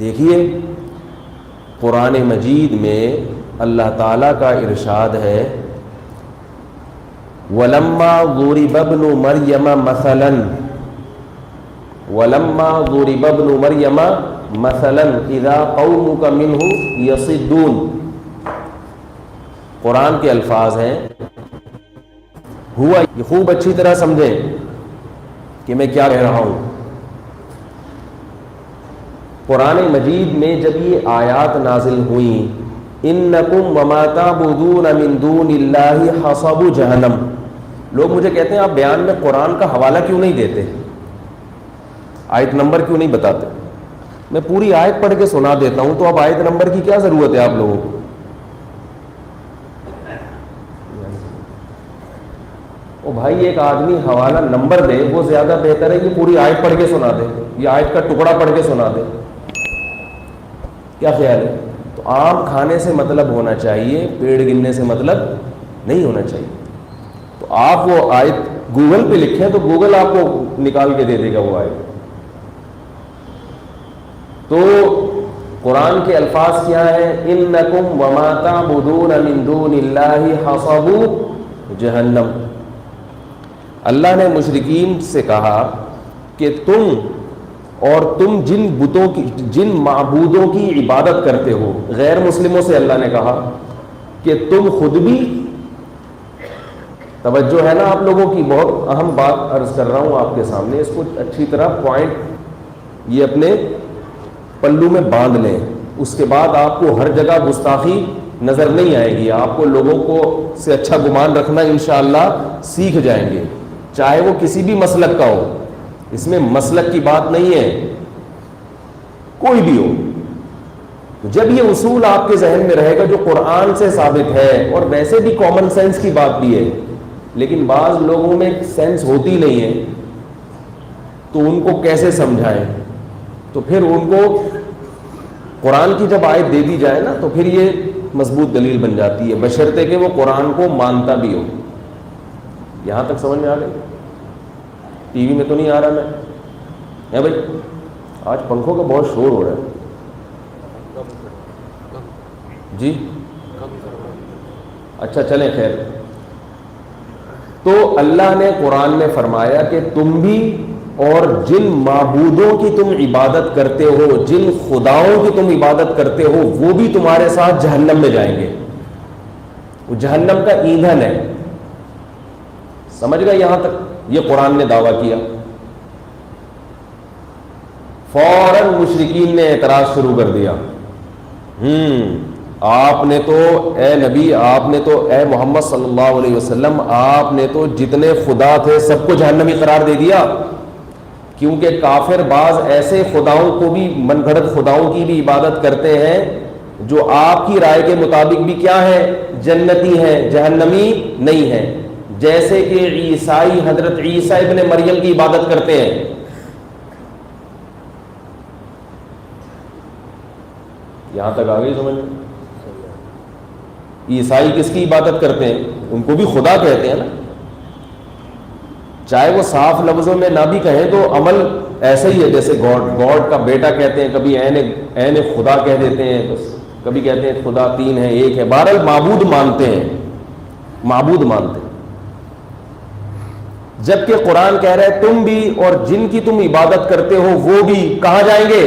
دیکھیے قرآن مجید میں اللہ تعالیٰ کا ارشاد ہے وَلَمَّا ضُرِبَ ابْنُ مَرْيَمَ مَثَلًا وَلَمَّا ضُرِبَ ابْنُ مَرْيَمَ مَثَلًا إِذَا قَوْمُكَ مِنْهُ يَصِدُّونَ. قرآن کے الفاظ ہیں، ہوا یہ خوب اچھی طرح سمجھیں کہ میں کیا کہہ رہا ہوں. قرآن مجید میں جب یہ آیات نازل ہوئیں انکم وما تعبدون من دون اللہ حصب جہنم، لوگ مجھے کہتے ہیں آپ بیان میں قرآن کا حوالہ کیوں نہیں دیتے، آیت نمبر کیوں نہیں بتاتے. میں پوری آیت پڑھ کے سنا دیتا ہوں، تو اب آیت نمبر کی کیا ضرورت ہے آپ لوگوں کو. او بھائی ایک آدمی حوالہ نمبر دے وہ زیادہ بہتر ہے کہ پوری آیت پڑھ کے سنا دے، یہ آیت کا ٹکڑا پڑھ کے سنا دے. کیا خیال ہے؟ تو آم کھانے سے مطلب ہونا چاہیے، پیڑ گننے سے مطلب نہیں ہونا چاہیے. تو آپ وہ آیت گوگل پہ لکھیں تو گوگل آپ کو نکال کے دے دے گا وہ آیت. تو قرآن کے الفاظ کیا ہیں؟ انکم وما تعبدون من دون اللہ حصب جہنم. اللہ نے مشرکین سے کہا کہ تم جن بتوں کی، جن معبودوں کی عبادت کرتے ہو، غیر مسلموں سے اللہ نے کہا کہ تم خود بھی، توجہ ہے نا آپ لوگوں کی، بہت اہم بات عرض کر رہا ہوں آپ کے سامنے، اس کو اچھی طرح پوائنٹ یہ اپنے پلو میں باندھ لیں. اس کے بعد آپ کو ہر جگہ گستاخی نظر نہیں آئے گی، آپ کو لوگوں کو سے اچھا گمان رکھنا انشاءاللہ سیکھ جائیں گے، چاہے وہ کسی بھی مسلک کا ہو. اس میں مسلک کی بات نہیں ہے، کوئی بھی ہو. جب یہ اصول آپ کے ذہن میں رہے گا جو قرآن سے ثابت ہے، اور ویسے بھی کامن سینس کی بات بھی ہے، لیکن بعض لوگوں میں سینس ہوتی نہیں ہے، تو ان کو کیسے سمجھائیں. تو پھر ان کو قرآن کی جب آیت دے دی جائے نا تو پھر یہ مضبوط دلیل بن جاتی ہے، بشرطے کہ وہ قرآن کو مانتا بھی ہو. یہاں تک سمجھ میں آ گئی؟ ٹی وی میں تو نہیں آ رہا میں بھائی؟ آج پنکھوں کا بہت شور ہو رہا ہے جی. اچھا چلیں خیر. تو اللہ نے قرآن میں فرمایا کہ تم بھی اور جن معبودوں کی تم عبادت کرتے ہو، جن خداؤں کی تم عبادت کرتے ہو، وہ بھی تمہارے ساتھ جہنم میں جائیں گے. وہ جہنم کا ایندھن ہے. سمجھ گئے یہاں تک؟ یہ قرآن نے دعویٰ کیا. فوراً مشرکین نے اعتراض شروع کر دیا، آپ نے تو اے نبی، آپ نے تو اے محمد صلی اللہ علیہ وسلم، آپ نے تو جتنے خدا تھے سب کو جہنمی قرار دے دیا. کیونکہ کافر بعض ایسے خداؤں کو بھی، من گھڑت خداؤں کی بھی عبادت کرتے ہیں جو آپ کی رائے کے مطابق بھی کیا ہے؟ جنتی ہیں، جہنمی نہیں ہیں. جیسے کہ عیسائی حضرت عیسیٰ ابن مریم کی عبادت کرتے ہیں. یہاں تک آ گئی سمجھ میں؟ عیسائی کس کی عبادت کرتے ہیں؟ ان کو بھی خدا کہتے ہیں نا، چاہے وہ صاف لفظوں میں نہ بھی کہیں تو عمل ایسا ہی ہے، جیسے گاڈ کا بیٹا کہتے ہیں، کبھی عین خدا کہہ دیتے ہیں، بس کبھی کہتے ہیں خدا تین ہے ایک ہے. بہرحال معبود مانتے ہیں، معبود مانتے ہیں. جبکہ قرآن کہہ رہا ہے تم بھی اور جن کی تم عبادت کرتے ہو وہ بھی کہاں جائیں گے؟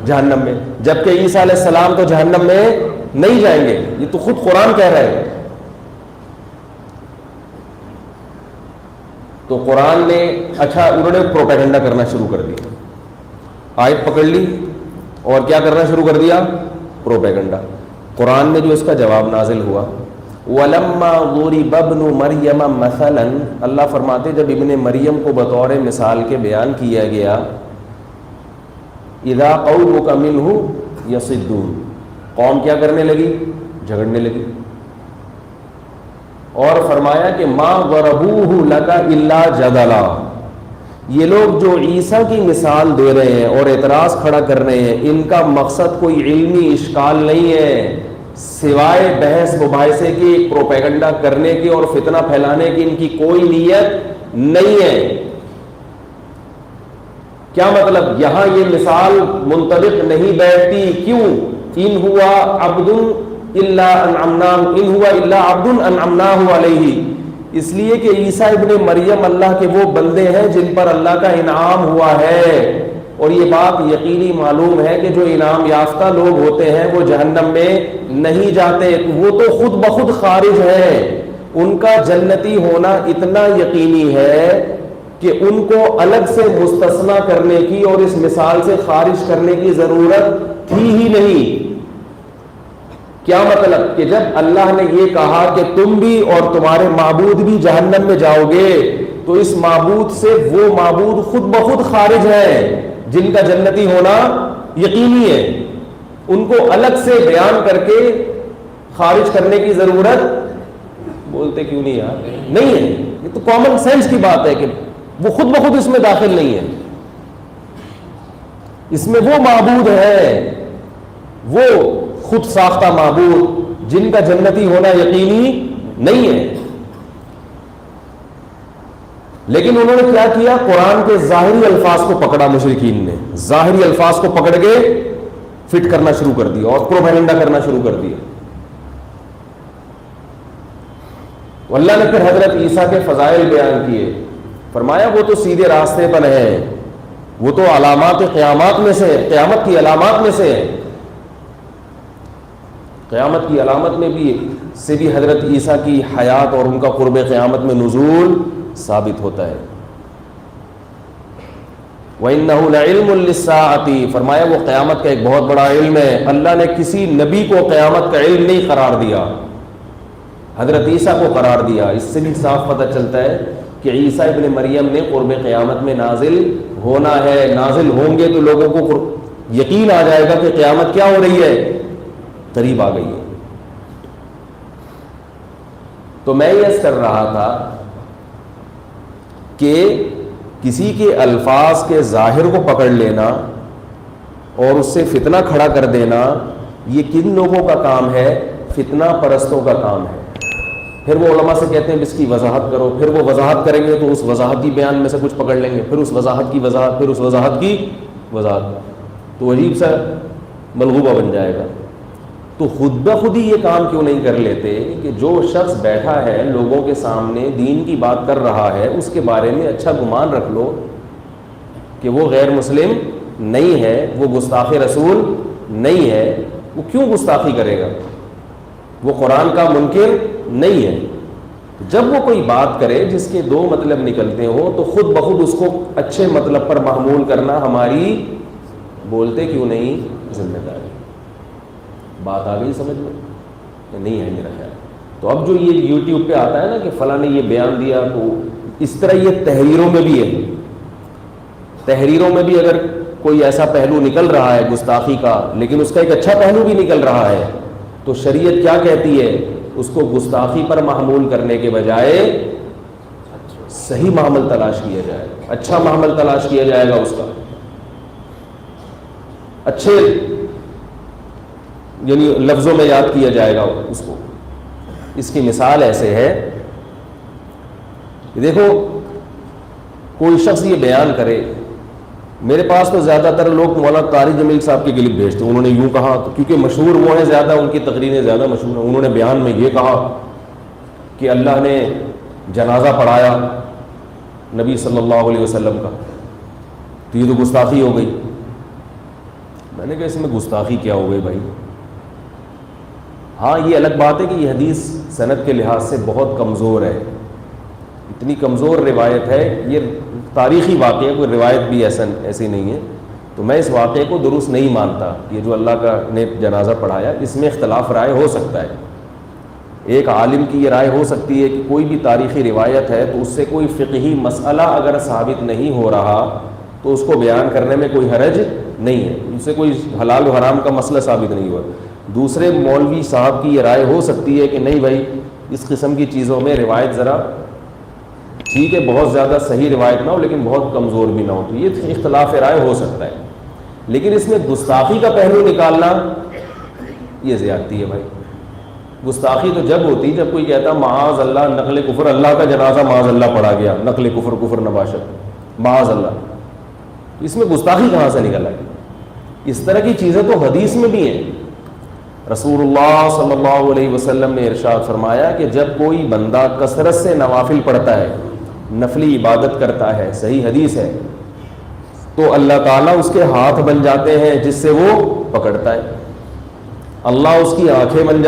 جہنم میں. جبکہ عیسیٰ علیہ السلام تو جہنم میں نہیں جائیں گے، یہ تو خود قرآن کہہ رہا ہے. تو قرآن نے اچھا انہوں نے پروپیگنڈا کرنا شروع کر دیا. آیت پکڑ لی اور کیا کرنا شروع کر دیا؟ پروپیگنڈا. قرآن میں جو اس کا جواب نازل ہوا، وَلَمَّا ضُرِبَ ابْنُ مَرْيَمَ مَثَلًا، اللہ فرماتے جب ابن مریم کو بطور مثال کے بیان کیا گیا، اِذَا قَوْمُكَ مِنْهُ يَصِدُّونَ، قوم کیا کرنے لگی؟ جھگڑنے لگی. اور فرمایا کہ مَا ضَرَبُوهُ لَكَ إِلَّا جَدَلًا، یہ لوگ جو عیسیٰ کی مثال دے رہے ہیں اور اعتراض کھڑا کر رہے ہیں، ان کا مقصد کوئی علمی اشکال نہیں ہے سوائے بحث مباحثے کی، پروپیگنڈا کرنے کی اور فتنہ پھیلانے کی ان کی کوئی نیت نہیں ہے. کیا مطلب؟ یہاں یہ مثال منطبق نہیں بیٹھتی. کیوں؟ ان ہوا عبد الا انعمنا ان ہوا الا عبد انعمناه علیہ، اس لیے کہ عیسیٰ ابن مریم اللہ کے وہ بندے ہیں جن پر اللہ کا انعام ہوا ہے. اور یہ بات یقینی معلوم ہے کہ جو انعام یافتہ لوگ ہوتے ہیں وہ جہنم میں نہیں جاتے، وہ تو خود بخود خارج ہیں. ان کا جنتی ہونا اتنا یقینی ہے کہ ان کو الگ سے مستثنا کرنے کی اور اس مثال سے خارج کرنے کی ضرورت تھی ہی نہیں. کیا مطلب؟ کہ جب اللہ نے یہ کہا کہ تم بھی اور تمہارے معبود بھی جہنم میں جاؤ گے، تو اس معبود سے وہ معبود خود بخود خارج ہے جن کا جنتی ہونا یقینی ہے. ان کو الگ سے بیان کر کے خارج کرنے کی ضرورت، بولتے کیوں نہیں یار، نہیں ہے. یہ تو کامن سینس کی بات ہے کہ وہ خود بخود اس میں داخل نہیں ہے. اس میں وہ معبود ہے، وہ خود ساختہ معبود جن کا جنتی ہونا یقینی نہیں ہے. لیکن انہوں نے کیا کیا؟ قرآن کے ظاہری الفاظ کو پکڑا. مشرکین نے ظاہری الفاظ کو پکڑ کے فٹ کرنا شروع کر دیا اور پروپیگنڈا کرنا شروع کر دیا. اللہ نے پھر حضرت عیسیٰ کے فضائل بیان کیے. فرمایا وہ تو سیدھے راستے پر ہیں، وہ تو علامات قیامات میں سے، قیامت کی علامات میں سے ہے. قیامت کی علامت میں بھی سے بھی حضرت عیسیٰ کی حیات اور ان کا قرب قیامت میں نزول ثابت ہوتا ہے. وَإِنَّهُ لَعِلْمٌ لِلسَّاعَةِ، فرمایا وہ قیامت کا ایک بہت بڑا علم ہے. اللہ نے کسی نبی کو قیامت کا علم نہیں قرار دیا، حضرت عیسیٰ کو قرار دیا. اس سے بھی صاف پتہ چلتا ہے کہ عیسیٰ ابن مریم نے قرب قیامت میں نازل ہونا ہے. نازل ہوں گے تو لوگوں کو یقین آ جائے گا کہ قیامت کیا ہو رہی ہے، قریب آ گئی ہے. تو میں یہ عرض کر رہا تھا کہ کسی کے الفاظ کے ظاہر کو پکڑ لینا اور اس سے فتنہ کھڑا کر دینا، یہ کن لوگوں کا کام ہے؟ فتنہ پرستوں کا کام ہے. پھر وہ علماء سے کہتے ہیں اس کی وضاحت کرو، پھر وہ وضاحت کریں گے تو اس وضاحت کی بیان میں سے کچھ پکڑ لیں گے، پھر اس وضاحت کی وضاحت، پھر اس وضاحت کی وضاحت، تو عجیب سا ملغوبہ بن جائے گا. تو خود بخود ہی یہ کام کیوں نہیں کر لیتے کہ جو شخص بیٹھا ہے لوگوں کے سامنے دین کی بات کر رہا ہے، اس کے بارے میں اچھا گمان رکھ لو کہ وہ غیر مسلم نہیں ہے، وہ گستاخ رسول نہیں ہے. وہ کیوں گستاخی کرے گا؟ وہ قرآن کا منکر نہیں ہے. جب وہ کوئی بات کرے جس کے دو مطلب نکلتے ہوں تو خود بخود اس کو اچھے مطلب پر محمول کرنا ہماری، بولتے کیوں نہیں، ذمہ داری. بات آ گئی سمجھ میں؟ نہیں ہے میرا خیال. تو اب جو یہ یوٹیوب پہ آتا ہے نا کہ فلاں نے یہ بیان دیا، تو اس طرح یہ تحریروں میں بھی ہے. تحریروں میں بھی اگر کوئی ایسا پہلو نکل رہا ہے گستاخی کا، لیکن اس کا ایک اچھا پہلو بھی نکل رہا ہے، تو شریعت کیا کہتی ہے؟ اس کو گستاخی پر محمول کرنے کے بجائے صحیح معامل تلاش کیا جائے گا، اچھا معامل تلاش کیا جائے گا، اس کا اچھے یعنی لفظوں میں یاد کیا جائے گا اس کو. اس کی مثال ایسے ہے، دیکھو کوئی شخص یہ بیان کرے، میرے پاس تو زیادہ تر لوگ مولانا طارق جمیل صاحب کی کلپ بھیجتے ہیں، انہوں نے یوں کہا، کیونکہ مشہور وہ ہیں زیادہ، ان کی تقریریں زیادہ مشہور ہیں. انہوں نے بیان میں یہ کہا کہ اللہ نے جنازہ پڑھایا نبی صلی اللہ علیہ وسلم کا، تو یہ تو گستاخی ہو گئی. میں نے کہا اس میں گستاخی کیا ہو گئی بھائی؟ ہاں یہ الگ بات ہے کہ یہ حدیث سند کے لحاظ سے بہت کمزور ہے، اتنی کمزور روایت ہے، یہ تاریخی واقعہ ہے، کوئی روایت بھی ایسی نہیں ہے. تو میں اس واقعے کو درست نہیں مانتا. یہ جو اللہ کا نے جنازہ پڑھایا، اس میں اختلاف رائے ہو سکتا ہے. ایک عالم کی یہ رائے ہو سکتی ہے کہ کوئی بھی تاریخی روایت ہے تو اس سے کوئی فقہی مسئلہ اگر ثابت نہیں ہو رہا تو اس کو بیان کرنے میں کوئی حرج نہیں ہے، اس سے کوئی حلال و حرام کا مسئلہ ثابت نہیں ہوا. دوسرے مولوی صاحب کی یہ رائے ہو سکتی ہے کہ نہیں بھائی اس قسم کی چیزوں میں روایت ذرا ٹھیک ہے، بہت زیادہ صحیح روایت نہ ہو لیکن بہت کمزور بھی نہ ہو، تو یہ اختلاف رائے ہو سکتا ہے. لیکن اس میں گستاخی کا پہلو نکالنا یہ زیادتی ہے بھائی. گستاخی تو جب ہوتی جب کوئی کہتا معاذ اللہ نقل کفر، اللہ کا جنازہ معاذ اللہ پڑھا گیا، نقل کفر، کفر نباشت، معاذ اللہ. اس میں گستاخی کہاں سے نکل آئی؟ اس طرح کی چیزیں تو حدیث میں بھی ہیں. رسول اللہ صلی اللہ علیہ وسلم نے ارشاد فرمایا کہ جب کوئی بندہ کثرت سے نوافل پڑھتا ہے، نفلی عبادت کرتا ہے، صحیح حدیث ہے، تو اللہ تعالیٰ اس کے ہاتھ بن جاتے ہیں جس سے وہ پکڑتا ہے. اللہ اس کی آنکھیں بن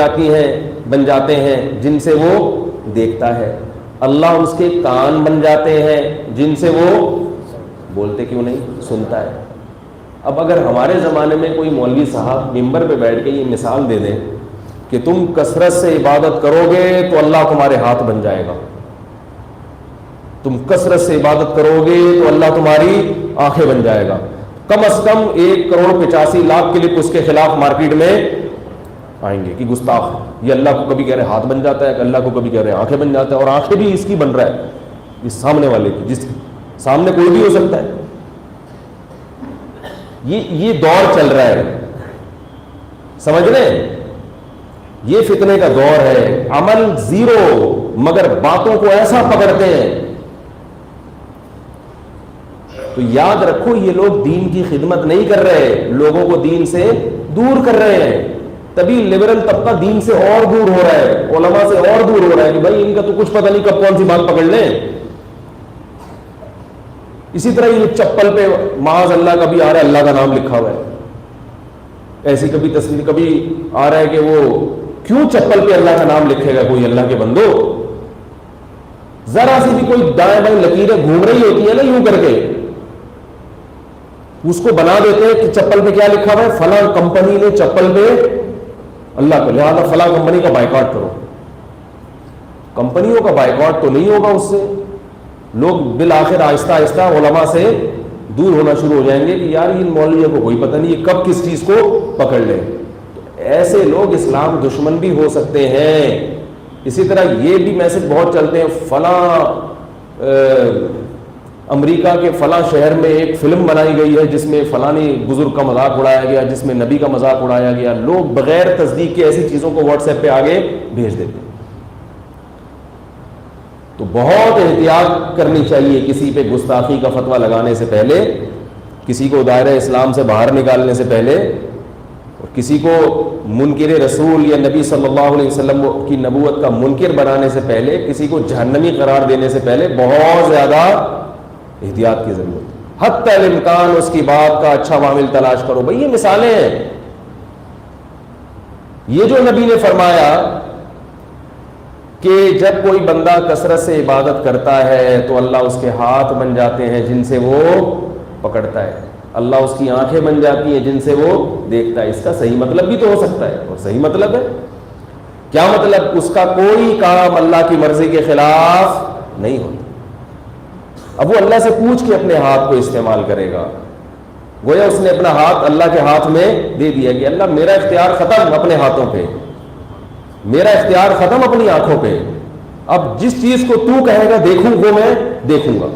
جاتے ہیں جن سے وہ دیکھتا ہے. اللہ اس کے کان بن جاتے ہیں جن سے وہ بولتے کیوں نہیں سنتا ہے. اب اگر ہمارے زمانے میں کوئی مولوی صاحب ممبر پہ بیٹھ کے یہ مثال دے دیں کہ تم کثرت سے عبادت کرو گے تو اللہ تمہارے ہاتھ بن جائے گا، تم کثرت سے عبادت کرو گے تو اللہ تمہاری آنکھیں بن جائے گا، کم از کم 1,85,00,000 کلپ اس کے خلاف مارکیٹ میں آئیں گے کہ گستاخ یہ اللہ کو کبھی کہہ رہے ہاتھ بن جاتا ہے، اللہ کو کبھی کہہ رہے آنکھیں بن جاتا ہے، اور آنکھیں بھی اس کی بن رہا ہے، اس سامنے والے کی، جس سامنے کوئی بھی ہو سکتا ہے. یہ دور چل رہا ہے، سمجھ رہے ہیں؟ یہ فتنے کا دور ہے. عمل زیرو مگر باتوں کو ایسا پکڑتے ہیں. تو یاد رکھو یہ لوگ دین کی خدمت نہیں کر رہے، لوگوں کو دین سے دور کر رہے ہیں. تبھی لبرل طبقہ دین سے اور دور ہو رہا ہے، علماء سے اور دور ہو رہا ہے کہ بھائی ان کا تو کچھ پتہ نہیں کب کون سی بات پکڑ لیں. اسی طرح یہ چپل پہ معاذ اللہ کبھی آ رہا ہے اللہ کا نام لکھا ہوا ہے، ایسی کبھی تصویر کبھی آ رہا ہے کہ وہ کیوں چپل پہ اللہ کا نام لکھے گا کوئی اللہ کے بندو؟ ذرا سی بھی کوئی دائیں بائیں لکیریں گھوم رہی ہوتی ہیں نا یوں کر کے، اس کو بنا دیتے ہیں کہ چپل پہ کیا لکھا ہوا ہے، فلاں کمپنی نے چپل پہ اللہ کو، لہٰذا فلاں کمپنی کا بائیکاٹ کرو. کمپنیوں کا بائیکاٹ تو نہیں ہوگا، اس سے لوگ بالآخر آہستہ آہستہ علماء سے دور ہونا شروع ہو جائیں گے کہ یار ان مولویوں کو کوئی پتہ نہیں یہ کب کس چیز کو پکڑ لیں. تو ایسے لوگ اسلام دشمن بھی ہو سکتے ہیں. اسی طرح یہ بھی میسج بہت چلتے ہیں، فلاں امریکہ کے فلاں شہر میں ایک فلم بنائی گئی ہے جس میں فلانی بزرگ کا مذاق اڑایا گیا، جس میں نبی کا مذاق اڑایا گیا. لوگ بغیر تصدیق کے ایسی چیزوں کو واٹس ایپ پہ آگے بھیج دیتے ہیں. تو بہت احتیاط کرنی چاہیے کسی پہ گستاخی کا فتویٰ لگانے سے پہلے، کسی کو دائرہ اسلام سے باہر نکالنے سے پہلے، اور کسی کو منکر رسول یا نبی صلی اللہ علیہ وسلم کی نبوت کا منکر بنانے سے پہلے، کسی کو جہنمی قرار دینے سے پہلے بہت زیادہ احتیاط کی ضرورت ہے. حتی الامکان اس کی بات کا اچھا معامل تلاش کرو. بھئی یہ مثالیں ہیں. یہ جو نبی نے فرمایا کہ جب کوئی بندہ کثرت سے عبادت کرتا ہے تو اللہ اس کے ہاتھ بن جاتے ہیں جن سے وہ پکڑتا ہے، اللہ اس کی آنکھیں بن جاتی ہیں جن سے وہ دیکھتا ہے. اس کا صحیح مطلب بھی تو ہو سکتا ہے، اور صحیح مطلب ہے کیا مطلب؟ اس کا کوئی کام اللہ کی مرضی کے خلاف نہیں ہوتا. اب وہ اللہ سے پوچھ کے اپنے ہاتھ کو استعمال کرے گا، گویا اس نے اپنا ہاتھ اللہ کے ہاتھ میں دے دیا کہ اللہ میرا اختیار ختم اپنے ہاتھوں پہ، میرا اختیار ختم اپنی آنکھوں پہ. اب جس چیز کو تو کہے گا دیکھوں وہ میں دیکھوں گا،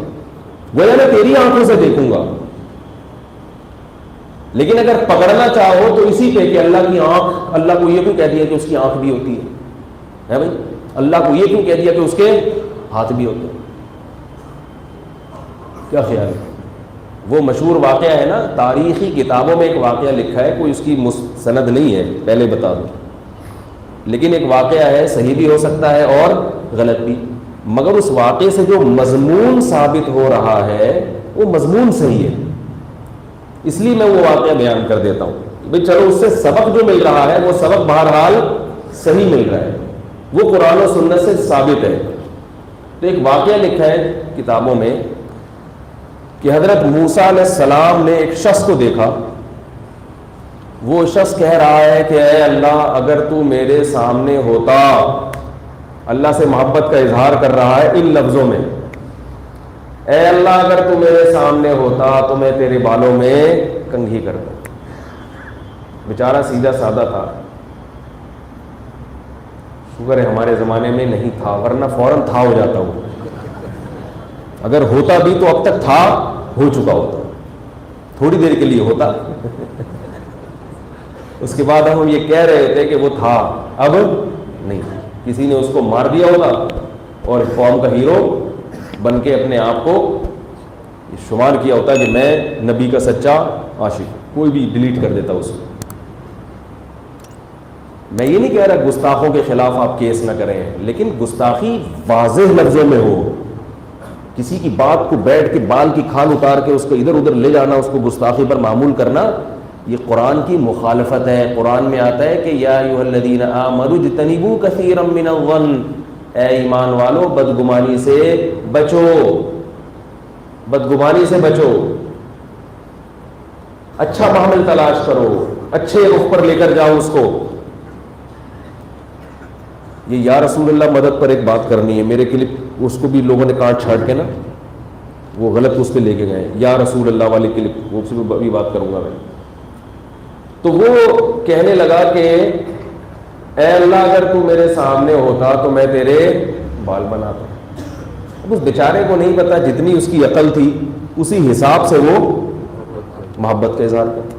گویا میں تیری آنکھوں سے دیکھوں گا. لیکن اگر پکڑنا چاہو تو اسی پہ کہ اللہ کی آنکھ، اللہ کو یہ کیوں کہہ دیا کہ اس کی آنکھ بھی ہوتی ہے بھائی؟ اللہ کو یہ کیوں کہہ دیا کہ اس کے ہاتھ بھی ہوتے ہیں؟ کیا خیال ہے؟ وہ مشہور واقعہ ہے نا، تاریخی کتابوں میں ایک واقعہ لکھا ہے، کوئی اس کی مستند نہیں ہے پہلے بتا دوں، لیکن ایک واقعہ ہے، صحیح بھی ہو سکتا ہے اور غلط بھی، مگر اس واقعے سے جو مضمون ثابت ہو رہا ہے وہ مضمون صحیح ہے. اس لیے میں وہ واقعہ بیان کر دیتا ہوں بھئی چلو اس سے سبق جو مل رہا ہے وہ سبق بہرحال صحیح مل رہا ہے، وہ قرآن و سنت سے ثابت ہے. تو ایک واقعہ لکھا ہے کتابوں میں کہ حضرت موسیٰ علیہ السلام نے ایک شخص کو دیکھا، وہ شخص کہہ رہا ہے کہ اے اللہ اگر تو میرے سامنے ہوتا، اللہ سے محبت کا اظہار کر رہا ہے ان لفظوں میں، اے اللہ اگر تو میرے سامنے ہوتا تو میں تیرے بالوں میں کنگھی کرتا. بیچارہ سیدھا سادہ تھا، شکر ہے ہمارے زمانے میں نہیں تھا، ورنہ فوراً تھا ہو جاتا ہوں. اگر ہوتا بھی تو اب تک تھا ہو چکا ہوتا، تھوڑی دیر کے لیے ہوتا اس کے بعد ہم یہ کہہ رہے تھے کہ وہ تھا، اب نہیں. کسی نے اس کو مار دیا ہوگا اور قوم کا ہیرو بن کے اپنے آپ کو شمار کیا ہوتا ہے کہ میں نبی کا سچا عاشق، کوئی بھی ڈیلیٹ کر دیتا اس کو. میں یہ نہیں کہہ رہا گستاخوں کے خلاف آپ کیس نہ کریں، لیکن گستاخی واضح لفظوں میں ہو. کسی کی بات کو بیٹھ کے بال کی کھال اتار کے اس کو ادھر ادھر لے جانا، اس کو گستاخی پر معمول کرنا، یہ قرآن کی مخالفت ہے. قرآن میں آتا ہے کہ یا ایھا الذین آمنوا اجتنبوا کثیرا من الظن، اے ایمان والو بدگمانی سے بچو، بدگمانی سے بچو، اچھا معامل تلاش کرو، اچھے رخ پر لے کر جاؤ اس کو. یہ یا رسول اللہ مدد پر ایک بات کرنی ہے. میرے کلپ اس کو بھی لوگوں نے کاٹ چھاٹ کے نا وہ غلط اس پہ لے کے گئے، یا رسول اللہ والی کلپ، وہ سے بھی بات کروں گا میں. تو وہ کہنے لگا کہ اے اللہ اگر تو میرے سامنے ہوتا تو میں تیرے بال بناتا. اب اس بیچارے کو نہیں پتا، جتنی اس کی عقل تھی اسی حساب سے وہ محبت کا اظہار کرتا.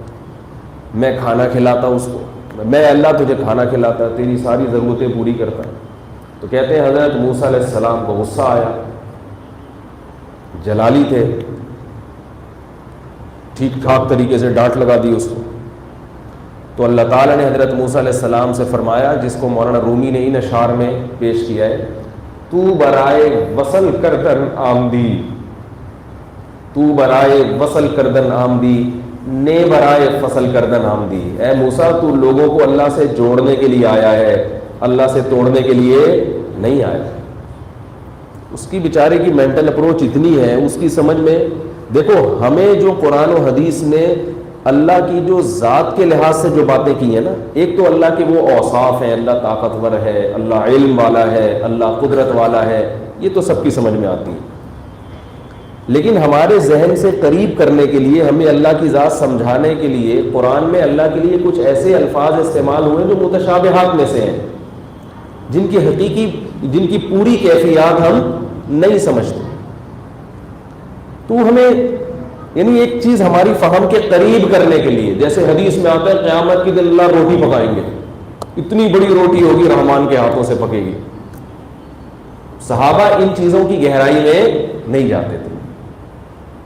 میں کھانا کھلاتا اس کو، میں اللہ تجھے کھانا کھلاتا، تیری ساری ضرورتیں پوری کرتا. تو کہتے ہیں حضرت موسیٰ علیہ السلام کو غصہ آیا، جلالی تھے، ٹھیک ٹھاک طریقے سے ڈانٹ لگا دی اس کو. تو اللہ تعالیٰ نے حضرت موسیٰ علیہ السلام سے فرمایا، جس کو مولانا رومی نے ان اشعار میں پیش کیا ہے، تو برائے وصل کردن آمدی، تو برائے وصل کردن آمدی، نے برائے فصل کردن آمدی. اے موسیٰ تو لوگوں کو اللہ سے جوڑنے کے لیے آیا ہے، اللہ سے توڑنے کے لیے نہیں آیا. اس کی بیچارے کی مینٹل اپروچ اتنی ہے، اس کی سمجھ میں دیکھو، ہمیں جو قرآن و حدیث نے اللہ کی جو ذات کے لحاظ سے جو باتیں کی ہیں نا، ایک تو اللہ کے وہ اوصاف ہیں، اللہ طاقتور ہے، اللہ علم والا ہے، اللہ قدرت والا ہے، یہ تو سب کی سمجھ میں آتی ہے. لیکن ہمارے ذہن سے قریب کرنے کے لیے، ہمیں اللہ کی ذات سمجھانے کے لیے قرآن میں اللہ کے لیے کچھ ایسے الفاظ استعمال ہوئے جو متشابہات میں سے ہیں، جن کی پوری کیفیات ہم نہیں سمجھتے. تو ہمیں یعنی ایک چیز ہماری فہم کے قریب کرنے کے لیے، جیسے حدیث میں آتا ہے قیامت کے دن اللہ روٹی پکائیں گے، اتنی بڑی روٹی ہوگی رحمان کے ہاتھوں سے پکے گی. صحابہ ان چیزوں کی گہرائی میں نہیں جاتے تھے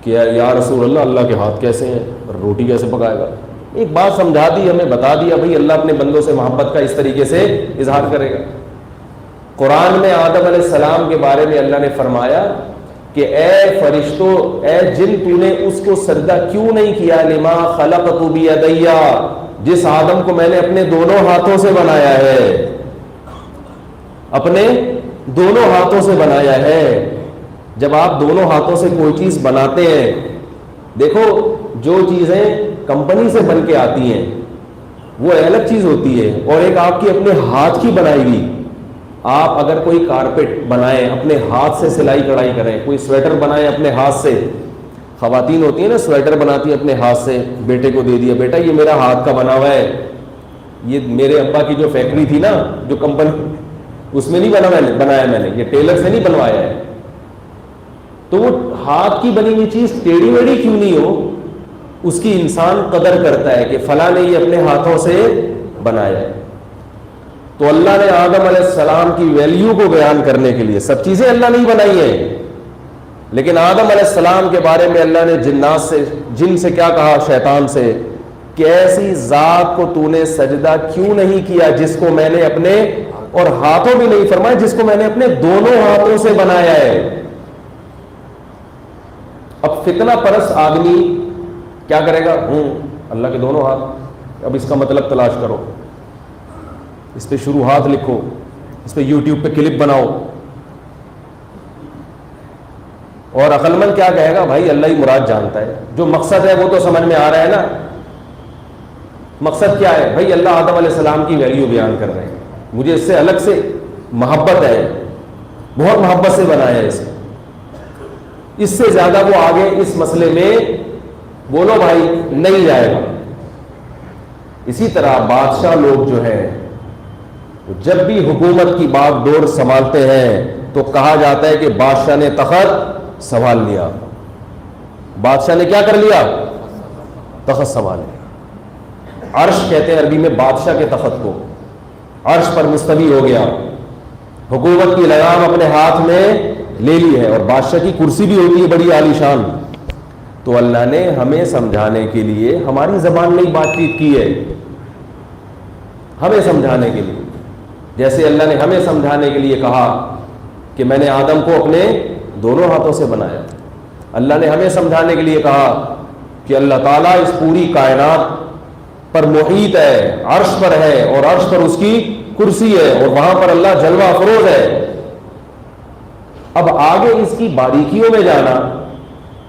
کہ یا رسول اللہ، اللہ کے ہاتھ کیسے ہیں، روٹی کیسے پکائے گا. ایک بات سمجھا دی، ہمیں بتا دیا بھائی اللہ اپنے بندوں سے محبت کا اس طریقے سے اظہار کرے گا. قرآن میں آدم علیہ السلام کے بارے میں اللہ نے فرمایا کہ اے فرشتوں، اے جن، تو نے اس کو سجدہ کیوں نہیں کیا، لما خلقت بیدی، جس آدم کو میں نے اپنے دونوں ہاتھوں سے بنایا ہے، اپنے دونوں ہاتھوں سے بنایا ہے. جب آپ دونوں ہاتھوں سے کوئی چیز بناتے ہیں، دیکھو جو چیزیں کمپنی سے بن کے آتی ہیں وہ الگ چیز ہوتی ہے، اور ایک آپ کی اپنے ہاتھ کی بنائی ہوئی. آپ اگر کوئی کارپیٹ بنائیں، اپنے ہاتھ سے سلائی کڑھائی کریں، کوئی سویٹر بنائیں اپنے ہاتھ سے، خواتین ہوتی ہیں نا سویٹر بناتی ہیں اپنے ہاتھ سے، بیٹے کو دے دیا، بیٹا یہ میرا ہاتھ کا بنا ہوا ہے، یہ میرے ابا کی جو فیکٹری تھی نا، جو کمپنی، اس میں نہیں بنایا میں نے، یہ ٹیلر سے نہیں بنوایا ہے. تو وہ ہاتھ کی بنی ہوئی چیز ٹیڑھی میڑھی کیوں نہیں ہو، اس کی انسان قدر کرتا ہے کہ فلاں نے یہ اپنے ہاتھوں سے بنایا ہے. تو اللہ نے آدم علیہ السلام کی ویلیو کو بیان کرنے کے لیے، سب چیزیں اللہ نہیں بنائی ہیں، لیکن آدم علیہ السلام کے بارے میں اللہ نے جن سے کیا کہا، شیطان سے، کہ ایسی ذات کو تو نے سجدہ کیوں نہیں کیا جس کو میں نے اپنے، اور ہاتھوں بھی نہیں فرمایا، جس کو میں نے اپنے دونوں ہاتھوں سے بنایا ہے. اب فتنہ پرست آدمی کیا کرے گا، اللہ کے دونوں ہاتھ، اب اس کا مطلب تلاش کرو، اس پہ شروحات لکھو، اس پہ یوٹیوب پہ کلپ بناؤ. اور عقل مند کیا کہے گا، بھائی اللہ ہی مراد جانتا ہے، جو مقصد ہے وہ تو سمجھ میں آ رہا ہے نا. مقصد کیا ہے بھائی، اللہ آدم علیہ السلام کی ویلیو بیان کر رہے ہیں، مجھے اس سے الگ سے محبت ہے، بہت محبت سے بنایا ہے اسے. اس سے زیادہ وہ آگے اس مسئلے میں بولو بھائی نہیں جائے گا. اسی طرح بادشاہ لوگ جو ہیں، جب بھی حکومت کی بات دور سنبھالتے ہیں تو کہا جاتا ہے کہ بادشاہ نے تخت سنبھال لیا. بادشاہ نے کیا کر لیا، تخت سنبھال لیا. عرش کہتے ہیں عربی میں بادشاہ کے تخت کو، عرش پر مستوی ہو گیا، حکومت کی لگام اپنے ہاتھ میں لے لی ہے. اور بادشاہ کی کرسی بھی ہوتی ہے بڑی عالی شان، تو اللہ نے ہمیں سمجھانے کے لیے ہماری زبان میں ہی بات چیت کی ہے، ہمیں سمجھانے کے لیے. جیسے اللہ نے ہمیں سمجھانے کے لیے کہا کہ میں نے آدم کو اپنے دونوں ہاتھوں سے بنایا. اللہ نے ہمیں سمجھانے کے لیے کہا کہ اللہ تعالیٰ اس پوری کائنات پر محیط ہے، عرش پر ہے، اور عرش پر اس کی کرسی ہے، اور وہاں پر اللہ جلوہ افروز ہے. اب آگے اس کی باریکیوں میں جانا،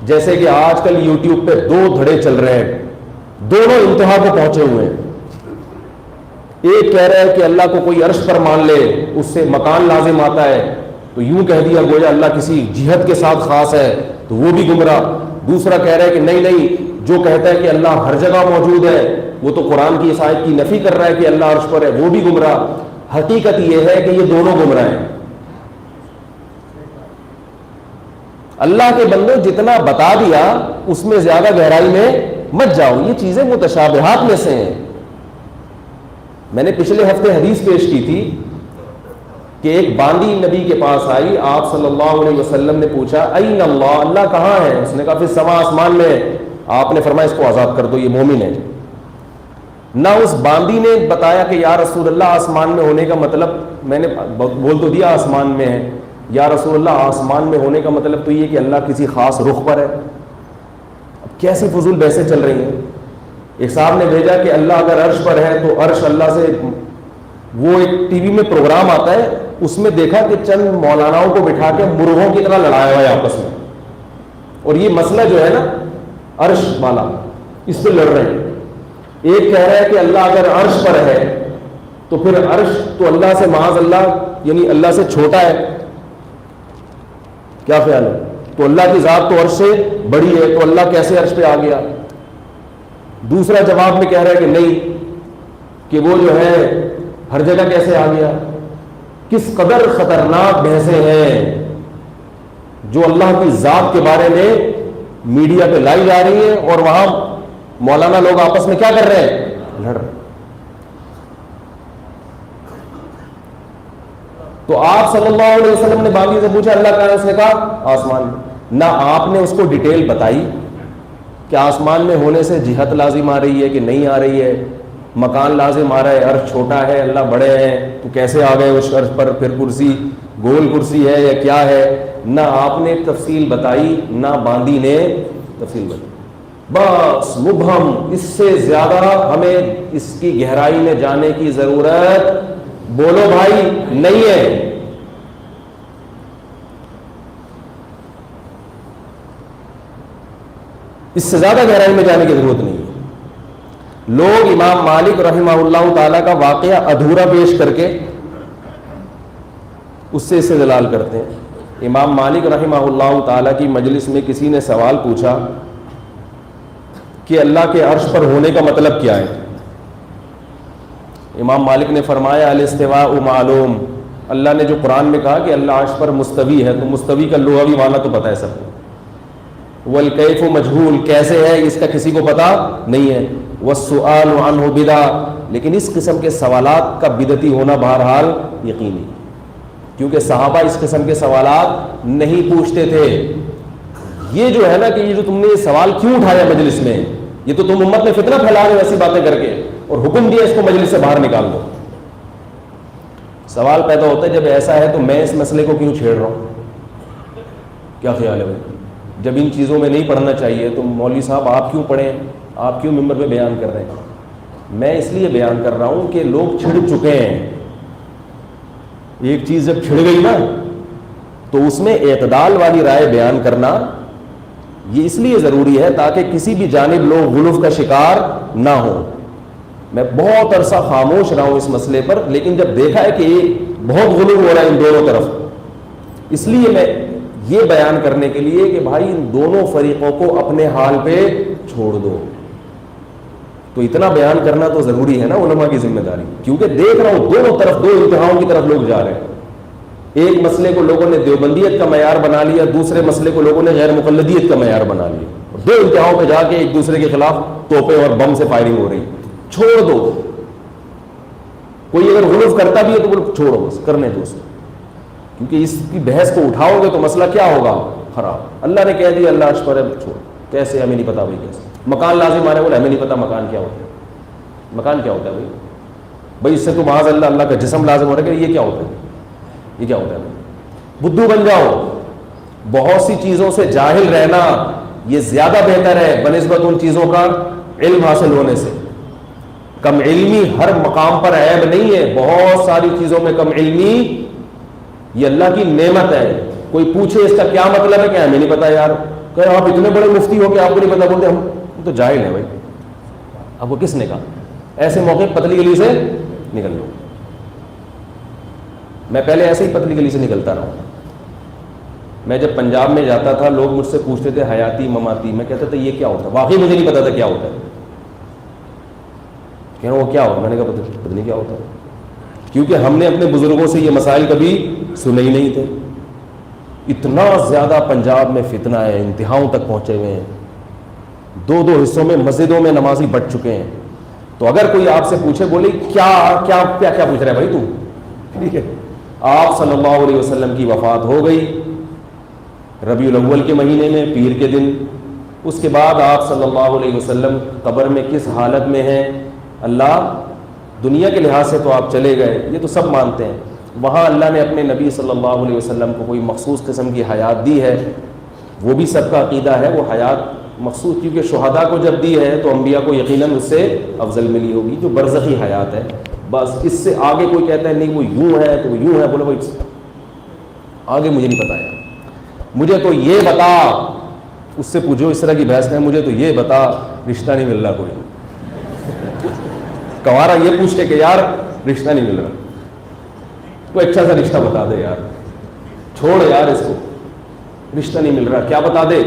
جیسے کہ آج کل یوٹیوب پہ 2 دھڑے چل رہے ہیں، دونوں انتہا کو پہنچے ہوئے ہیں. ایک کہہ رہا ہے کہ اللہ کو کوئی عرش پر مان لے اس سے مکان لازم آتا ہے، تو یوں کہہ دیا گویا اللہ کسی جہت کے ساتھ خاص ہے، تو وہ بھی گمراہ. دوسرا کہہ رہا ہے کہ نہیں، جو کہتا ہے کہ اللہ ہر جگہ موجود ہے وہ تو قرآن کی اس آیت کی نفی کر رہا ہے کہ اللہ عرش پر ہے، وہ بھی گمراہ. حقیقت یہ ہے کہ یہ دونوں گمراہ ہیں. اللہ کے بندوں جتنا بتا دیا اس میں زیادہ گہرائی میں مت جاؤ، یہ چیزیں متشابہات میں سے ہیں. میں نے پچھلے ہفتے حدیث پیش کی تھی کہ ایک باندی نبی کے پاس آئی، آپ صلی اللہ علیہ وسلم نے پوچھا این اللہ، اللہ کہاں ہے؟ اس نے کہا فی السماء، آسمان میں ہے. آپ نے فرمایا اس کو آزاد کر دو، یہ مومن ہے. نہ اس باندی نے بتایا کہ یا رسول اللہ آسمان میں ہونے کا مطلب، میں نے بول تو دیا آسمان میں ہے، یا رسول اللہ آسمان میں ہونے کا مطلب تو یہ کہ اللہ کسی خاص رخ پر ہے. اب کیسی فضول بحثیں چل رہی ہیں. ایک صاحب نے بھیجا کہ اللہ اگر عرش پر ہے تو عرش اللہ سے، وہ ایک ٹی وی میں پروگرام آتا ہے، اس میں دیکھا کہ چند مولاناؤں کو بٹھا کے مرغوں کی طرح لڑایا ہوا ہے آپس میں، اور یہ مسئلہ جو ہے نا عرش والا، اس پہ لڑ رہے ہیں. ایک کہہ رہا ہے کہ اللہ اگر عرش پر ہے تو پھر عرش تو اللہ سے معاذ اللہ یعنی اللہ سے چھوٹا ہے. کیا خیال ہے؟ تو اللہ کی ذات تو عرش سے بڑی ہے، تو اللہ کیسے عرش پہ آ گیا؟ دوسرا جواب میں کہہ رہا ہے کہ نہیں، کہ وہ جو ہے ہر جگہ کیسے آ گیا. کس قدر خطرناک بحثیں ہیں جو اللہ کی ذات کے بارے میں میڈیا پہ لائی جا رہی ہیں، اور وہاں مولانا لوگ آپس میں کیا کر رہے ہیں؟ لڑ رہے. تو آپ صلی اللہ علیہ وسلم نے باندی سے پوچھا اللہ کہاں ہے؟ اس نے کہا آسمان میں. نہ آپ نے اس کو ڈیٹیل بتائی کہ آسمان میں ہونے سے جہت لازم آ رہی ہے کہ نہیں آ رہی ہے، مکان لازم آ رہا ہے، عرش چھوٹا ہے اللہ بڑے ہیں، تو کیسے آ گئے اس عرش پر؟ پھر کرسی گول کرسی ہے یا کیا ہے؟ نہ آپ نے تفصیل بتائی، نہ باندی نے تفصیل بتائی. بس مبہم، اس سے زیادہ ہمیں اس کی گہرائی میں جانے کی ضرورت بولو بھائی نہیں ہے. اس سے زیادہ گہرائی میں جانے کی ضرورت نہیں ہے. لوگ امام مالک رحمہ اللہ تعالیٰ کا واقعہ ادھورا پیش کر کے اس سے استدلال کرتے ہیں. امام مالک رحمہ اللہ تعالیٰ کی مجلس میں کسی نے سوال پوچھا کہ اللہ کے عرش پر ہونے کا مطلب کیا ہے؟ امام مالک نے فرمایا الاستواء معلوم، اللہ نے جو قرآن میں کہا کہ اللہ عرش پر مستوی ہے، تو مستوی کا لغوی معنی تو پتہ ہے سب کو. والکیف مجہول، کیسے ہے اس کا کسی کو پتہ نہیں ہے. والسؤال عنہ بدعہ، لیکن اس قسم کے سوالات کا بدعتی ہونا بہرحال یقینی، کیونکہ صحابہ اس قسم کے سوالات نہیں پوچھتے تھے. یہ جو ہے نا کہ یہ جو تم نے یہ سوال کیوں اٹھایا مجلس میں، یہ تو تم امت میں فتنہ پھیلا رہے ہو ایسی باتیں کر کے، اور حکم دیا اس کو مجلس سے باہر نکال دو. سوال پیدا ہوتا ہے جب ایسا ہے تو میں اس مسئلے کو کیوں چھیڑ رہا ہوں؟ کیا خیال ہے بھائی؟ جب ان چیزوں میں نہیں پڑھنا چاہیے تو مولوی صاحب آپ کیوں پڑھیں، آپ کیوں ممبر پہ بیان کر رہے ہیں؟ میں اس لیے بیان کر رہا ہوں کہ لوگ چھڑ چکے ہیں. ایک چیز جب چھڑ گئی نا تو اس میں اعتدال والی رائے بیان کرنا یہ اس لیے ضروری ہے تاکہ کسی بھی جانب لوگ غلو کا شکار نہ ہو. میں بہت عرصہ خاموش رہا ہوں اس مسئلے پر، لیکن جب دیکھا ہے کہ بہت غلو ہو رہا ہے ان دونوں طرف، اس لیے میں یہ بیان کرنے کے لیے کہ بھائی ان دونوں فریقوں کو اپنے حال پہ چھوڑ دو. تو اتنا بیان کرنا تو ضروری ہے نا علماء کی ذمہ داری، کیونکہ دیکھ رہا ہوں دونوں طرف دو انتہاؤں کی طرف لوگ جا رہے ہیں. ایک مسئلے کو لوگوں نے دیوبندیت کا معیار بنا لیا، دوسرے مسئلے کو لوگوں نے غیر مقلدیت کا معیار بنا لیا. دو انتہاؤں پہ جا کے ایک دوسرے کے خلاف توپے اور بم سے فائرنگ ہو رہی. چھوڑ دو. کوئی اگر غلو کرتا بھی ہے تو بولو چھوڑو، بس کرنے دو اس کو، کیونکہ اس کی بحث کو اٹھاؤ گے تو مسئلہ کیا ہوگا؟ خراب. اللہ نے کہہ دیا اللہ عرش پر ہے، چھوڑ. کیسے ہمیں نہیں پتا بھائی کیسے. مکان لازم آ رہا ہے, بولے ہمیں نہیں پتا مکان کیا ہوتا ہے. مکان کیا ہوتا ہے بھائی؟ بھائی اس سے تو معاذ اللہ اللہ کا جسم لازم ہو رہا ہے کہ یہ کیا ہوتا ہے, یہ کیا ہوتا ہے. بدھو بن جاؤ, بہت سی چیزوں سے جاہل رہنا یہ زیادہ بہتر ہے بنسبت ان چیزوں کا علم حاصل ہونے سے. کم علمی ہر مقام پر عیب نہیں ہے, بہت ساری چیزوں میں کم علمی یہ اللہ کی نعمت ہے. کوئی پوچھے اس کا کیا مطلب ہے, کہ ہمیں نہیں پتا یار, کہ آپ اتنے بڑے مفتی ہو کہ آپ کو نہیں پتا, بولتے ہم تو جاہل ہیں بھائی. اب وہ کس نے کہا؟ ایسے موقع پتلی گلی سے نکل لو. میں پہلے ایسے ہی پتلی گلی سے نکلتا رہا ہوں. میں جب پنجاب میں جاتا تھا لوگ مجھ سے پوچھتے تھے حیاتی مماتی, میں کہتا تھا یہ کیا ہوتا ہے, واقعی مجھے نہیں پتا تھا کیا ہوتا ہے. کہ وہ کیا ہوتا, میں نے کہا پتہ نہیں کیا ہوتا ہے, کیونکہ ہم نے اپنے بزرگوں سے یہ مسائل کبھی سنے ہی نہیں تھے. اتنا زیادہ پنجاب میں فتنہ ہے, انتہاؤں تک پہنچے ہوئے ہیں, 2 حصوں میں مسجدوں میں نمازی بٹ چکے ہیں. تو اگر کوئی آپ سے پوچھے بولے کیا کیا کیا کیا پوچھ رہا ہے بھائی تو, ٹھیک ہے, آپ صلی اللہ علیہ وسلم کی وفات ہو گئی ربیع الاول کے مہینے میں پیر کے دن, اس کے بعد آپ صلی اللہ علیہ وسلم قبر میں کس حالت میں ہیں, اللہ دنیا کے لحاظ سے تو آپ چلے گئے, یہ تو سب مانتے ہیں. وہاں اللہ نے اپنے نبی صلی اللہ علیہ وسلم کو کوئی مخصوص قسم کی حیات دی ہے, وہ بھی سب کا عقیدہ ہے, وہ حیات مخصوص, کیونکہ شہداء کو جب دی ہے تو انبیاء کو یقیناً اس سے افضل ملی ہوگی, جو برزخی حیات ہے. بس اس سے آگے کوئی کہتا ہے نہیں وہ یوں ہے تو وہ یوں ہے, بولو بھائی آگے مجھے نہیں پتا ہے, مجھے تو یہ بتا, اس سے پوچھو اس طرح کی بحث ہے, مجھے تو یہ بتا رشتہ نہیں مل رہا کوئی. کنوارا یہ پوچھے کہ یار رشتہ نہیں مل رہا, کوئی اچھا سا رشتہ بتا دے یار, چھوڑ یار اس کو, رشتہ نہیں مل رہا, کیا بتا دے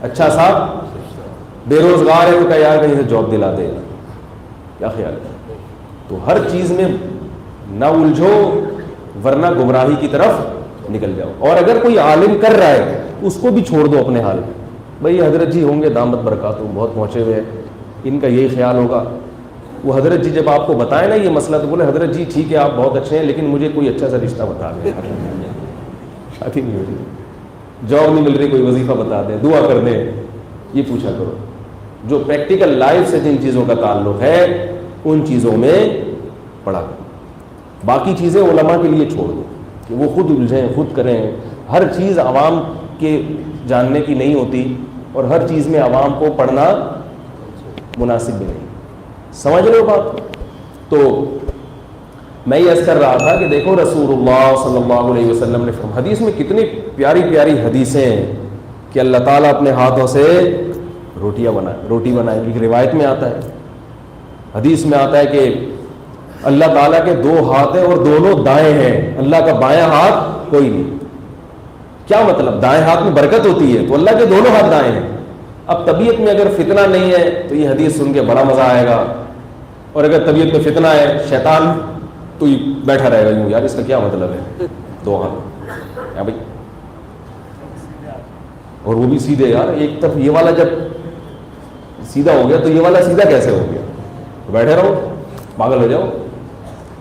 اچھا سا, بے روزگار ہے تو کہا یار کہیں سے جاب دلا دے, کیا خیال ہے. تو ہر چیز میں نہ الجھو ورنہ گمراہی کی طرف نکل جاؤ. اور اگر کوئی عالم کر رہا ہے اس کو بھی چھوڑ دو اپنے حال میں, بھائی حضرت جی ہوں گے دامت برکاتہم, بہت پہنچے ہوئے ہیں, ان کا یہی خیال ہوگا. وہ حضرت جی جب آپ کو بتائیں نا یہ مسئلہ تو بولے حضرت جی ٹھیک ہے آپ بہت اچھے ہیں لیکن مجھے کوئی اچھا سا رشتہ بتا دیں, شادی نہیں ہو رہی, جاب نہیں مل رہی, کوئی وظیفہ بتا دیں, دعا کر دیں, یہ پوچھا کرو. جو پریکٹیکل لائف سے جن چیزوں کا تعلق ہے ان چیزوں میں پڑھا کرو. باقی چیزیں علماء کے لیے چھوڑ دو کہ وہ خود الجھیں, خود کریں. ہر چیز عوام کے جاننے کی نہیں ہوتی اور ہر چیز میں عوام کو پڑھنا مناسب بھی نہیں. سمجھ رہے ہو بات؟ تو میں یہ عرض کر رہا تھا کہ دیکھو رسول اللہ صلی اللہ علیہ وسلم نے حدیث میں کتنی پیاری پیاری حدیثیں ہیں کہ اللہ تعالیٰ اپنے ہاتھوں سے روٹی بنائے گی. روایت میں آتا ہے, حدیث میں آتا ہے کہ اللہ تعالیٰ کے 2 ہاتھ ہیں اور دونوں دائیں ہیں, اللہ کا بایاں ہاتھ کوئی نہیں. کیا مطلب؟ دائیں ہاتھ میں برکت ہوتی ہے تو اللہ کے دونوں ہاتھ دائیں ہیں. اب طبیعت میں اگر فتنہ نہیں ہے تو یہ حدیث سن کے بڑا مزہ آئے گا, اور اگر طبیعت میں فتنہ ہے شیطان تو یہ بیٹھا رہے گا یوں, یار اس کا کیا مطلب ہے 2 ہاتھ بھائی, اور وہ بھی سیدھے. یار ایک طرف یہ والا جب سیدھا ہو گیا تو یہ والا سیدھا کیسے ہو گیا؟ تو بیٹھے رہو, پاگل ہو جاؤ,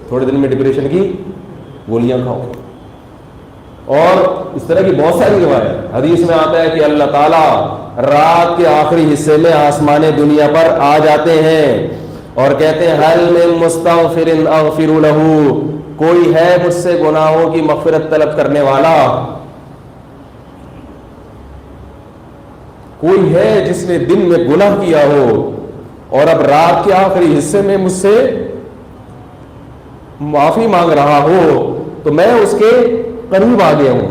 تھوڑے دن میں ڈپریشن کی گولیاں کھاؤ. اور اس طرح کی بہت ساری روایت حدیث میں آتا ہے کہ اللہ تعالیٰ رات کے آخری حصے میں آسمان دنیا پر آ جاتے ہیں اور کہتے ہیں حل من مستغفر اغفر لہ, کوئی ہے مجھ سے گناہوں کی مغفرت طلب کرنے والا, کوئی ہے جس نے دن میں گناہ کیا ہو اور اب رات کے آخری حصے میں مجھ سے معافی مانگ رہا ہو, تو میں اس کے قریب آ گیا ہوں.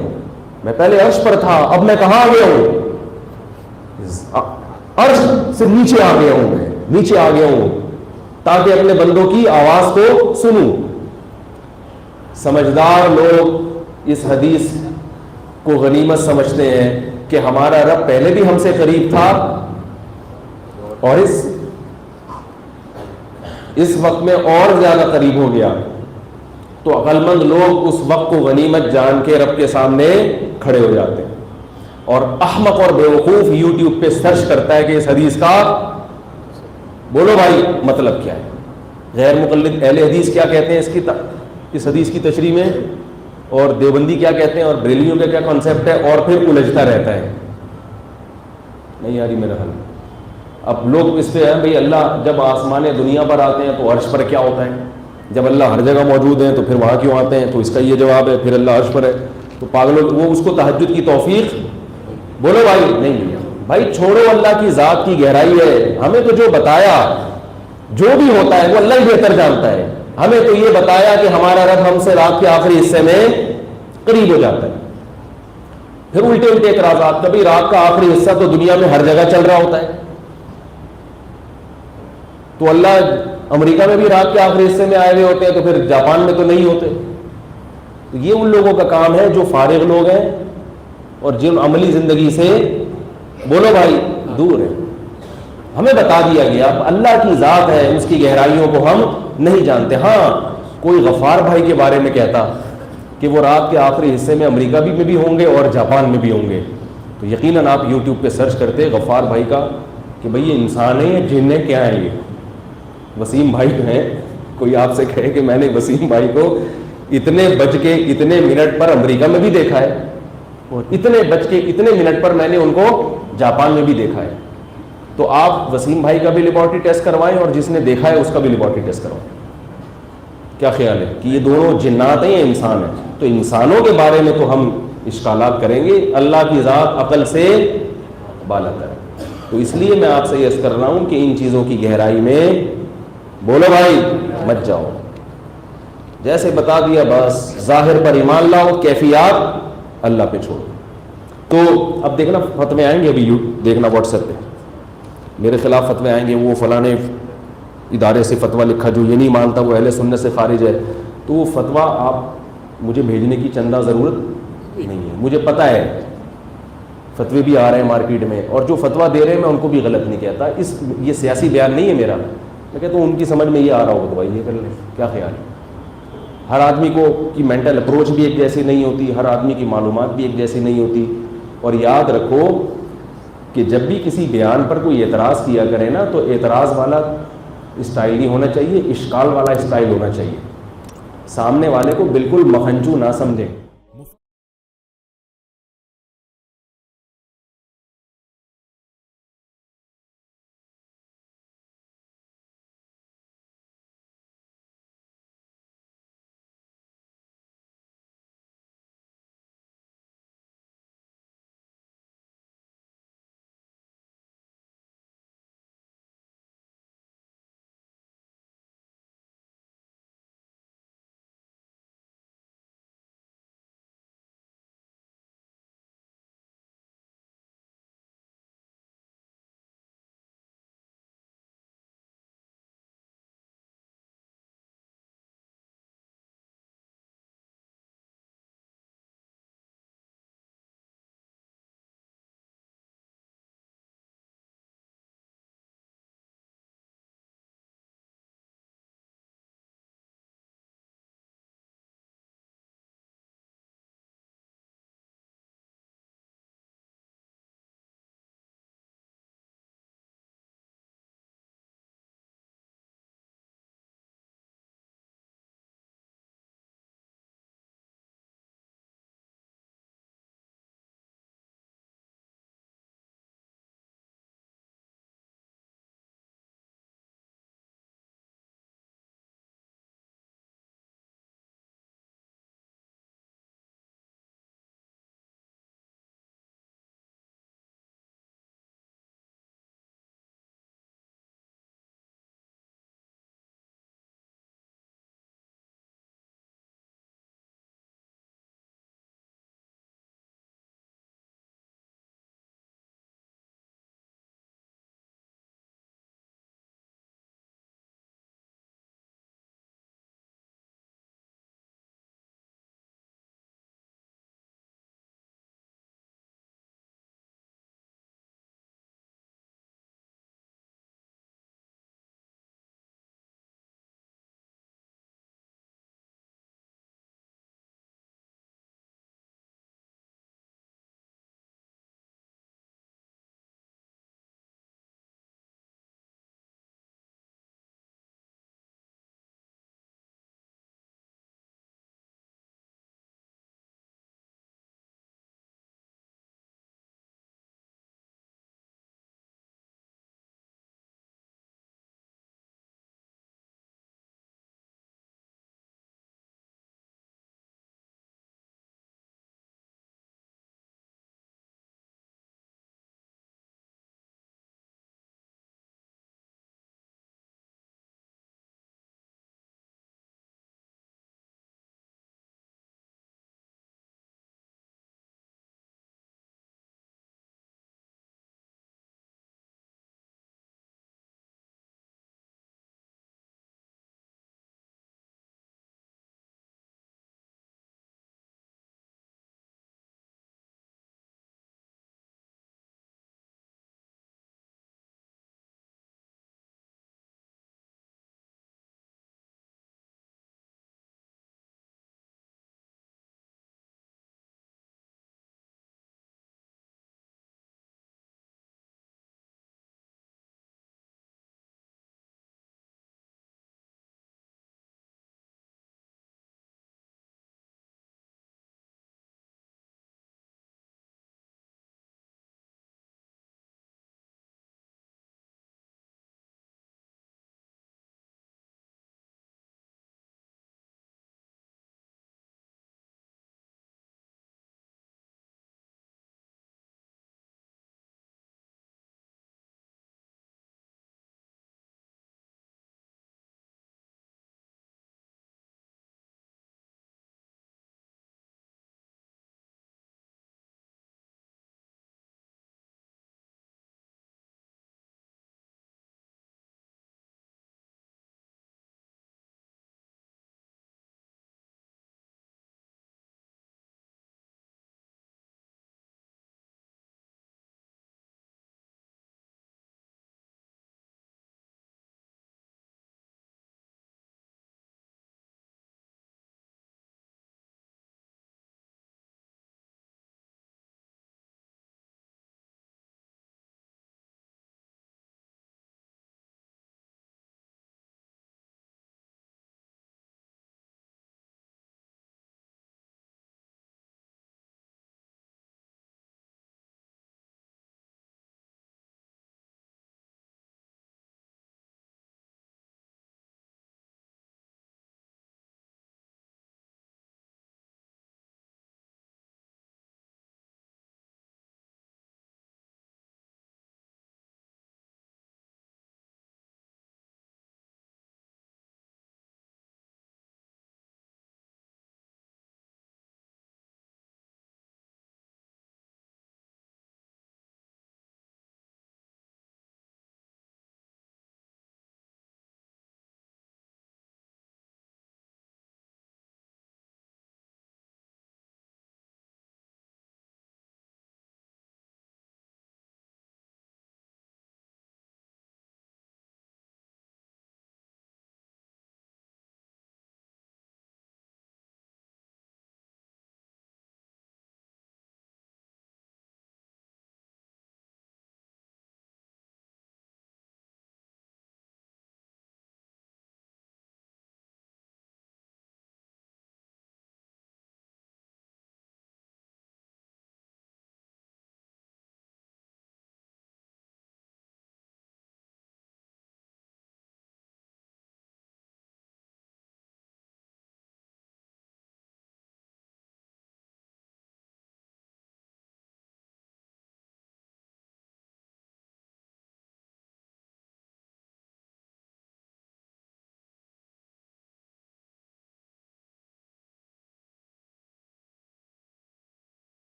میں پہلے عرش پر تھا, اب میں کہاں آ گیا ہوں؟ عرش سے نیچے آ گیا ہوں, میں نیچے آ گیا ہوں تاکہ اپنے بندوں کی آواز کو سنوں. سمجھدار لوگ اس حدیث کو غنیمت سمجھتے ہیں کہ ہمارا رب پہلے بھی ہم سے قریب تھا اور اس وقت میں اور زیادہ قریب ہو گیا. تو عقل مند لوگ اس وقت کو غنیمت جان کے رب کے سامنے کھڑے ہو جاتے ہیں. اور احمق اور بیوقوف یوٹیوب پہ سرچ کرتا ہے کہ اس حدیث کا بولو بھائی مطلب کیا ہے. غیر مقلد اہل حدیث کیا کہتے ہیں اس حدیث کی تشریح میں, اور دیوبندی کیا کہتے ہیں, اور بریلیوں کا کیا کانسیپٹ ہے, اور پھر الجھتا رہتا ہے. نہیں یاری میرا حل. اب لوگ اس پہ ہیں بھئی اللہ جب آسمان دنیا پر آتے ہیں تو عرش پر کیا ہوتا ہے؟ جب اللہ ہر جگہ موجود ہیں تو پھر وہاں کیوں آتے ہیں؟ تو اس کا یہ جواب ہے پھر اللہ عرش پر ہے. تو پاگلوں وہ اس کو تہجد کی توفیق بولو بھائی نہیں ملی. بھائی چھوڑو, اللہ کی ذات کی گہرائی ہے. ہمیں تو جو بتایا جو بھی ہوتا ہے وہ اللہ ہی بہتر جانتا ہے. ہمیں تو یہ بتایا کہ ہمارا رب ہم سے رات کے آخری حصے میں قریب ہو جاتا ہے. پھر الٹے الٹے اعتراضات, کبھی رات کا آخری حصہ تو دنیا میں ہر جگہ چل رہا ہوتا ہے, تو اللہ امریکہ میں بھی رات کے آخری حصے میں آئے ہوئے ہوتے ہیں, تو پھر جاپان میں تو نہیں ہوتے. تو یہ ان لوگوں کا کام ہے جو فارغ لوگ ہیں اور جن عملی زندگی سے بولو بھائی دور ہے. ہمیں بتا دیا گیا اللہ کی ذات ہے, اس کی گہرائیوں کو ہم نہیں جانتے. ہاں کوئی غفار بھائی کے بارے میں کہتا کہ وہ رات کے آخری حصے میں امریکہ میں بھی ہوں گے اور جاپان میں بھی ہوں گے, تو یقیناً آپ یوٹیوب پہ سرچ کرتے غفار بھائی کا کہ بھئی یہ انسان ہے یا جن ہے, کیا ہے یہ. وسیم بھائی جو ہیں, کوئی آپ سے کہے کہ میں نے وسیم بھائی کو اتنے بج کے اتنے منٹ پر امریکہ میں بھی دیکھا ہے اور اتنے بج کے اتنے منٹ پر میں نے ان کو جاپان میں بھی دیکھا ہے, تو آپ وسیم بھائی کا بھی لیبارٹری ٹیسٹ کروائیں اور جس نے دیکھا ہے اس کا بھی لیبارٹری ٹیسٹ کروائیں. کیا خیال ہے کہ یہ دونوں جنات ہیں یا انسان ہیں؟ تو انسانوں کے بارے میں تو ہم اشکالات کریں گے, اللہ کی ذات عقل سے بالا ہے. تو اس لیے میں آپ سے یہ عرض کر رہا ہوں کہ ان چیزوں کی گہرائی میں بولو بھائی مت جاؤ. جیسے بتا دیا بس ظاہر پر ایمان لاؤ, کیفیات اللہ پہ چھوڑو. تو اب دیکھنا فتوے آئیں گے, ابھی دیکھنا واٹس ایپ پہ میرے خلاف فتوے آئیں گے, وہ فلاں ادارے سے فتویٰ لکھا جو یہ نہیں مانتا وہ اہل سنت سے خارج ہے. تو وہ فتویٰ آپ مجھے بھیجنے کی چندہ ضرورت نہیں ہے, مجھے پتہ ہے فتوے بھی آ رہے ہیں مارکیٹ میں, اور جو فتویٰ دے رہے ہیں میں ان کو بھی غلط نہیں کہتا. یہ سیاسی بیان نہیں ہے میرا, میں کہتا ہوں ان کی سمجھ میں یہ آ رہا ہوگا تو بھائی یہ کر لیں. کیا خیال ہے؟ ہر آدمی کو کی مینٹل اپروچ بھی ایک جیسی نہیں ہوتی, ہر آدمی کی معلومات بھی ایک جیسی نہیں ہوتی. اور یاد رکھو کہ جب بھی کسی بیان پر کوئی اعتراض کیا کرے نا, تو اعتراض والا اسٹائل نہیں ہونا چاہیے, اشکال والا اسٹائل ہونا چاہیے. سامنے والے کو بالکل مخنجو نہ سمجھیں.